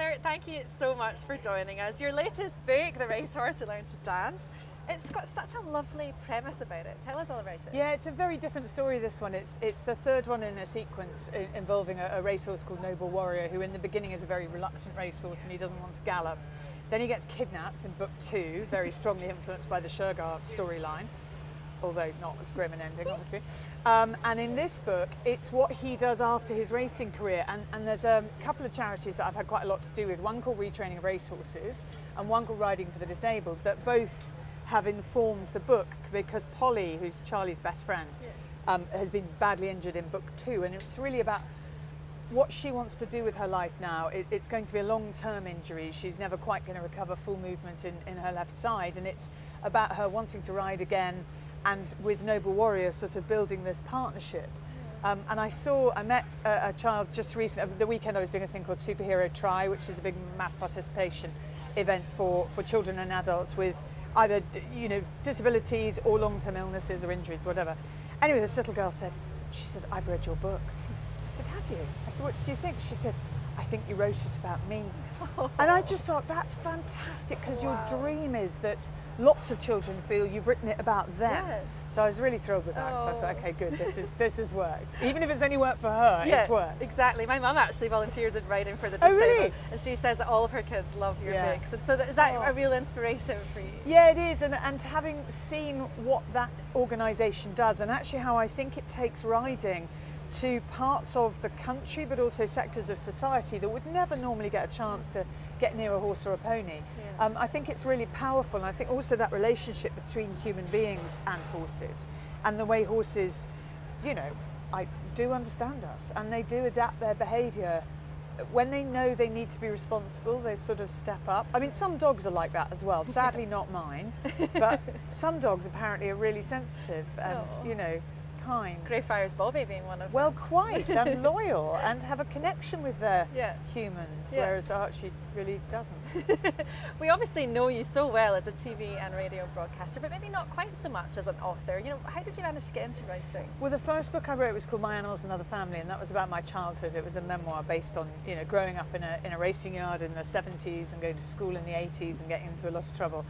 Clare, thank you so much for joining us. Your latest book, The Racehorse Who Learned to Dance, it's got such a lovely premise about it. Tell us all about it. Yeah, it's a very different story, this one. It's the third one in a sequence involving a racehorse called Noble Warrior, who in the beginning is a very reluctant racehorse and he doesn't want to gallop. Then he gets kidnapped in book 2, very strongly influenced by the Shergar storyline, although not as grim an ending, obviously. And in this book, it's what he does after his racing career. And there's a couple of charities that I've had quite a lot to do with, one called Retraining of Racehorses and one called Riding for the Disabled, that both have informed the book, because Polly, who's Charlie's best friend, has been badly injured in book 2, and it's really about what she wants to do with her life now. It's going to be a long-term injury. She's never quite going to recover full movement in her left side, and it's about her wanting to ride again, and with Noble Warrior sort of building this partnership. And I met a child just recently. The weekend I was doing a thing called Superhero Try, which is a big mass participation event for children and adults with either disabilities or long-term illnesses or injuries, whatever. Anyway, this little girl said, I've read your book. I said, have you? I said, what did you think? She said, I think you wrote it about me. And I just thought, that's fantastic, because your dream is that lots of children feel you've written it about them. Yeah. So I was really thrilled with that, because I thought, okay, good, this has worked. Even if it's only worked for her, it's worked. Exactly. My mum actually volunteers in Riding for the Disabled, really? And she says that all of her kids love your books. And so is that a real inspiration for you? Yeah, it is, and having seen what that organisation does, and actually how I think it takes riding to parts of the country, but also sectors of society that would never normally get a chance to get near a horse or a pony. Yeah. I think it's really powerful, and I think also that relationship between human beings and horses, and the way horses, I do understand us, and they do adapt their behaviour. When they know they need to be responsible, they sort of step up. I mean, some dogs are like that as well, sadly not mine, but some dogs apparently are really sensitive and, kind. Greyfriars Bobby being one of them. Well, quite, and loyal, and have a connection with their humans, whereas Archie really doesn't. We obviously know you so well as a TV and radio broadcaster, but maybe not quite so much as an author. How did you manage to get into writing? Well, the first book I wrote was called My Animals and Other Family, and that was about my childhood. It was a memoir based on, growing up in a racing yard in the 70s and going to school in the 80s and getting into a lot of trouble.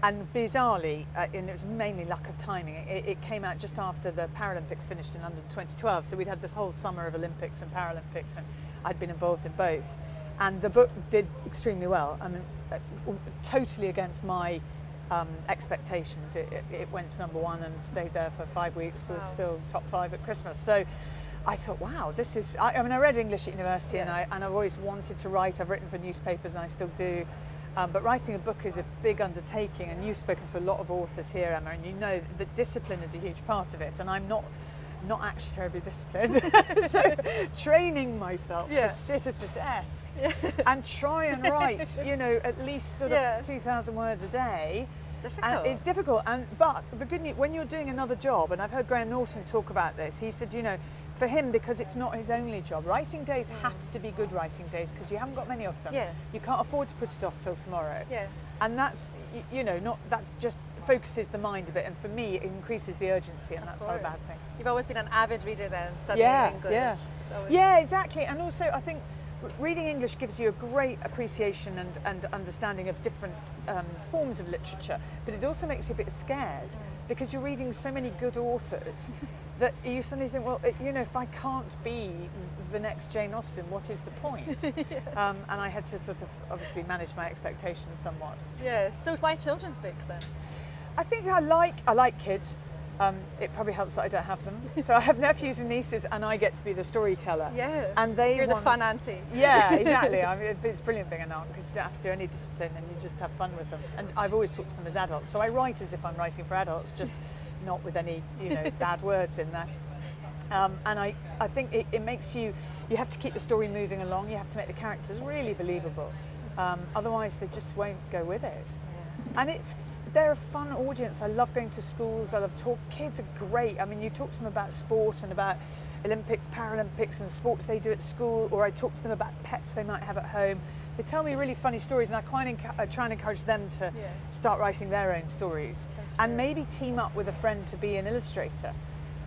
And bizarrely, and it was mainly luck of timing, it came out just after the Paralympics finished in London 2012, so we'd had this whole summer of Olympics and Paralympics, and I'd been involved in both. And the book did extremely well. I mean, totally against my expectations. It went to #1 and stayed there for 5 weeks, was still top 5 at Christmas. So I thought, wow, this is, I read English at university, and I've always wanted to write. I've written for newspapers, and I still do. But writing a book is a big undertaking, and you've spoken to a lot of authors here, Emma, and you know that discipline is a huge part of it, and I'm not actually terribly disciplined. So training myself to sit at a desk and try and write, at least sort of 2,000 words a day. It's difficult. And it's difficult, but the good news, when you're doing another job, and I've heard Graham Norton talk about this, he said, for him, because it's not his only job, writing days have to be good writing days, because you haven't got many of them. Yeah. You can't afford to put it off till tomorrow. Yeah. And that's, that just focuses the mind a bit, and for me, it increases the urgency, and that's not a bad thing. You've always been an avid reader then, studying English. Yeah, exactly. And also, I think reading English gives you a great appreciation and understanding of different forms of literature, but it also makes you a bit scared, because you're reading so many good authors that you suddenly think, well, if I can't be the next Jane Austen, what is the point? And I had to sort of obviously manage my expectations somewhat. Yeah. So why children's books then? I think I like kids. It probably helps that I don't have them. So I have nephews and nieces, and I get to be the storyteller. Yeah. And you're the fun auntie. Yeah, exactly. I mean, it's brilliant being an aunt, because you don't have to do any discipline, and you just have fun with them. And I've always talked to them as adults, so I write as if I'm writing for adults, just not with any bad words in there. And I think it makes you have to keep the story moving along. You have to make the characters really believable. Otherwise, they just won't go with it. Yeah. And they're a fun audience. I love going to schools. I love kids are great. I mean, you talk to them about sport and about Olympics, Paralympics, and the sports they do at school, or I talk to them about pets they might have at home. They tell me really funny stories, and I try and encourage them to start writing their own stories, and maybe team up with a friend to be an illustrator.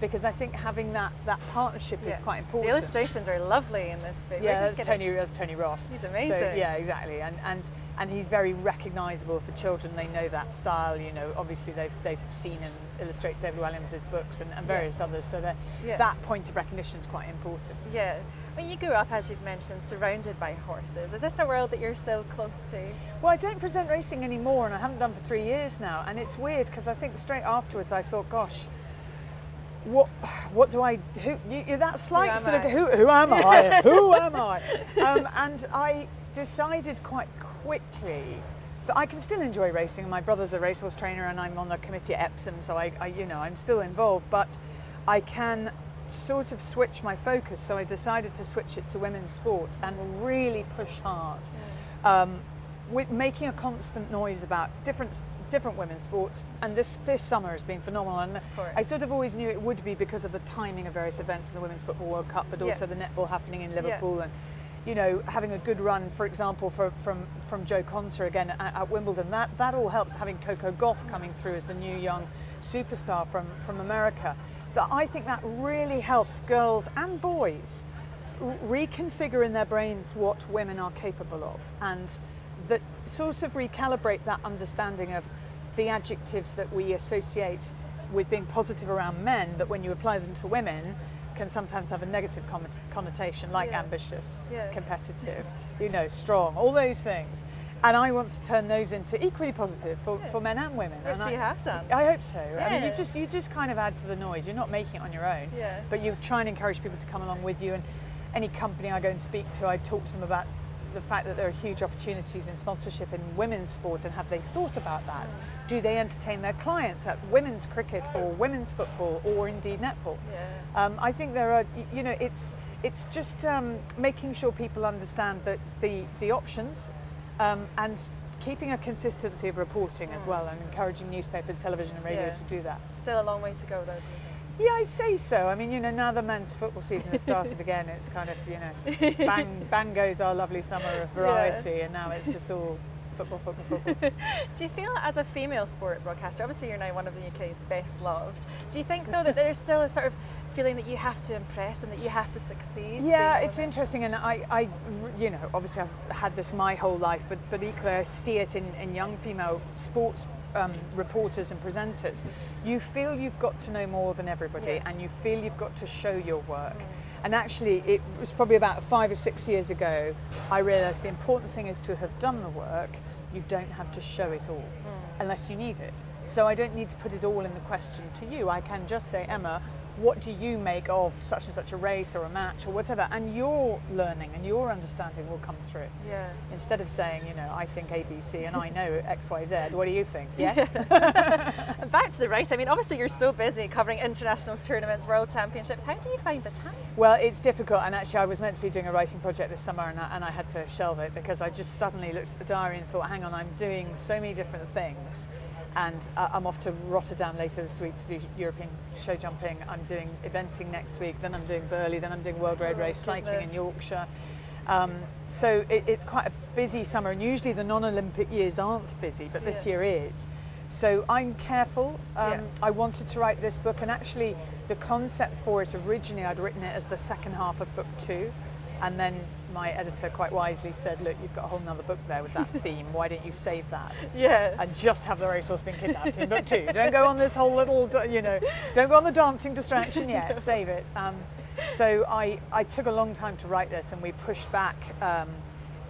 because I think having that partnership is quite important. The illustrations are lovely in this book. Yeah, that's Tony Ross. He's amazing. So, yeah, exactly, and he's very recognisable for children. They know that style. You know, obviously they've seen him illustrate David Walliams' books and various others. So that point of recognition is quite important. Yeah. When you grew up, as you've mentioned, surrounded by horses, is this a world that you're still close to? Well, I don't present racing anymore, and I haven't done for 3 years now. And it's weird because I think straight afterwards I thought, gosh, what do I? That's like sort of who am I? Who am I? And I decided quite quickly that I can still enjoy racing. My brother's a racehorse trainer, and I'm on the committee at Epsom, so I'm still involved, but I can sort of switch my focus. So I decided to switch it to women's sport and really push hard, with making a constant noise about different women's sports. And this summer has been phenomenal, and I sort of always knew it would be because of the timing of various events in the Women's Football World Cup, but also the netball happening in Liverpool, and you know, having a good run, for example, from Joe Conter again at Wimbledon. That all helps, having Coco Gauff coming through as the new young superstar from America. That I think that really helps girls and boys reconfigure in their brains what women are capable of, and that sort of recalibrate that understanding of the adjectives that we associate with being positive around men, that when you apply them to women can sometimes have a negative connotation, like ambitious, competitive, you know, strong, all those things. And I want to turn those into equally positive for men and women. Which you have done. I hope so. Yeah. I mean, you just kind of add to the noise. You're not making it on your own, but you try and encourage people to come along with you. And any company I go and speak to, I talk to them about the fact that there are huge opportunities in sponsorship in women's sport, and have they thought about that? Do they entertain their clients at women's cricket or women's football or indeed netball? I think there are, you know, it's just making sure people understand that the options, and keeping a consistency of reporting as well, and encouraging newspapers, television and radio to do that. Still a long way to go though, do you think? Yeah, I'd say so. I mean, you know, now the men's football season has started again, it's kind of, you know, bang goes our lovely summer of variety, and now it's just all football. Do you feel, as a female sport broadcaster, obviously you're now one of the UK's best loved, do you think though that there's still a sort of feeling that you have to impress and that you have to succeed? Yeah, it's interesting, and I you know, obviously I've had this my whole life, but equally I see it in young female sports reporters and presenters. You feel you've got to know more than everybody, and you feel you've got to show your work. And actually, it was probably about 5 or 6 years ago, I realised the important thing is to have done the work. You don't have to show it all unless you need it. So I don't need to put it all in the question to you. I can just say, Emma, what do you make of such and such a race or a match or whatever, and your learning and your understanding will come through. Instead of saying, you know, I think ABC and I know XYZ, what do you think? Yes. And back to the race, I mean, obviously you're so busy covering international tournaments, world championships. How do you find the time? Well, it's difficult, and actually I was meant to be doing a writing project this summer, and I had to shelve it because I just suddenly looked at the diary and thought, hang on, I'm doing so many different things. And I'm off to Rotterdam later this week to do European show jumping. I'm doing eventing next week, then I'm doing Burley, then I'm doing World Road Race, cycling in Yorkshire. So it's quite a busy summer, and usually the non-Olympic years aren't busy, but this year is. So I'm careful. I wanted to write this book, and actually the concept for it, originally I'd written it as the second half of book 2, and then my editor quite wisely said, look, you've got a whole nother book there with that theme, why don't you save that? And just have the racehorse being kidnapped in book 2. Don't go on this whole little, you know, don't go on the dancing distraction yet, save it. So I took a long time to write this, and we pushed back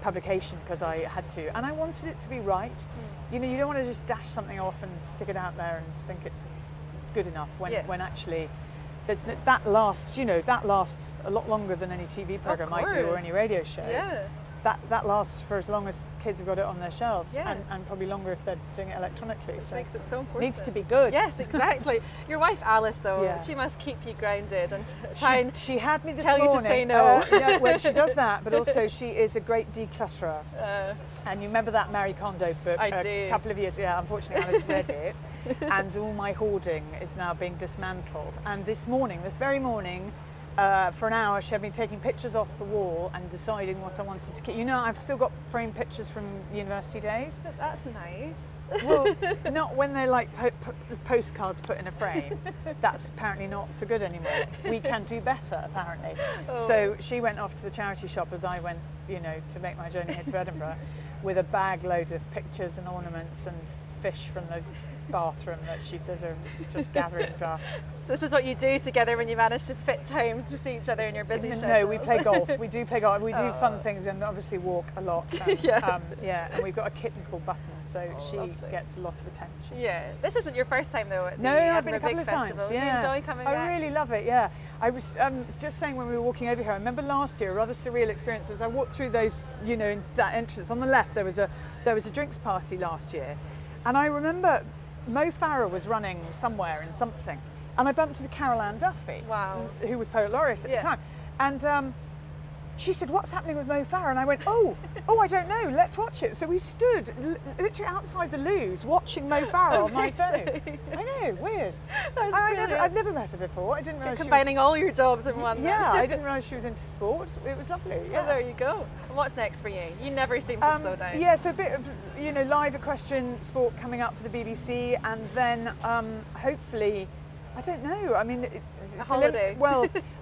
publication because I had to, and I wanted it to be right. You know, you don't want to just dash something off and stick it out there and think it's good enough when actually that lasts a lot longer than any TV program I do or any radio show. That lasts for as long as kids have got it on their shelves, and probably longer if they're doing it electronically. Which makes it so important. Needs to be good. Yes, exactly. Your wife Alice, though, she must keep you grounded and try and she had me this tell morning. You to say no. Well, she does that, but also she is a great declutterer. And you remember that Marie Kondo book a couple of years ago? Yeah, unfortunately, Alice read it, and all my hoarding is now being dismantled. And this very morning, for an hour. She had me taking pictures off the wall and deciding what I wanted to keep. You know, I've still got framed pictures from university days. That's nice. Well, not when they're like postcards put in a frame. That's apparently not so good anymore. We can do better, apparently. Oh. So she went off to the charity shop as I went, you know, to make my journey here to Edinburgh, with a bag load of pictures and ornaments and fish from the bathroom that she says are just gathering dust. So this is what you do together when you manage to fit time to see each other in your busy schedules? No, we play golf. We do play golf. We do fun things and obviously walk a lot. And, Yeah. And we've got a kitten called Button, so she lovely. gets a lot of attention. Yeah. This isn't your first time though at the No, I've been a Edinburgh couple of Big times. Festival. Yeah. Do you enjoy coming back? I really love it. Yeah, I was just saying when we were walking over here. I remember last year a rather surreal experience as I walked through those, you know, in that entrance on the left. There was a drinks party last year, and I remember Mo Farah was running somewhere in something, and I bumped into Carol Ann Duffy, Wow. who was Poet Laureate at the time, and she said, "What's happening with Mo Farah?" And I went, "Oh, I don't know. Let's watch it." So we stood literally outside the loos watching Mo Farah on my phone. I know, weird. I'd never met her before. I didn't realise she was combining all your jobs in one. Yeah, I didn't realise she was into sport. It was lovely. Yeah. Well, there you go. And what's next for you? You never seem to slow down. Yeah, so a bit of, you know, live equestrian sport coming up for the BBC, and then hopefully, I don't know. I mean, it's a holiday.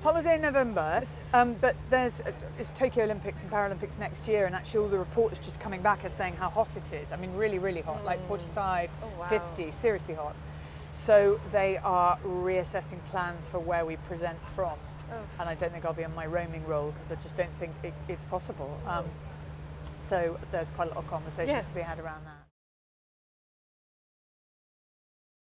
Holiday in November, but it's Tokyo Olympics and Paralympics next year, and actually all the reports just coming back are saying how hot it is. I mean, really, really hot, like 45, Oh, wow. 50, seriously hot. So they are reassessing plans for where we present from. Oh. And I don't think I'll be on my roaming role because I just don't think it's possible. So there's quite a lot of conversations to be had around that.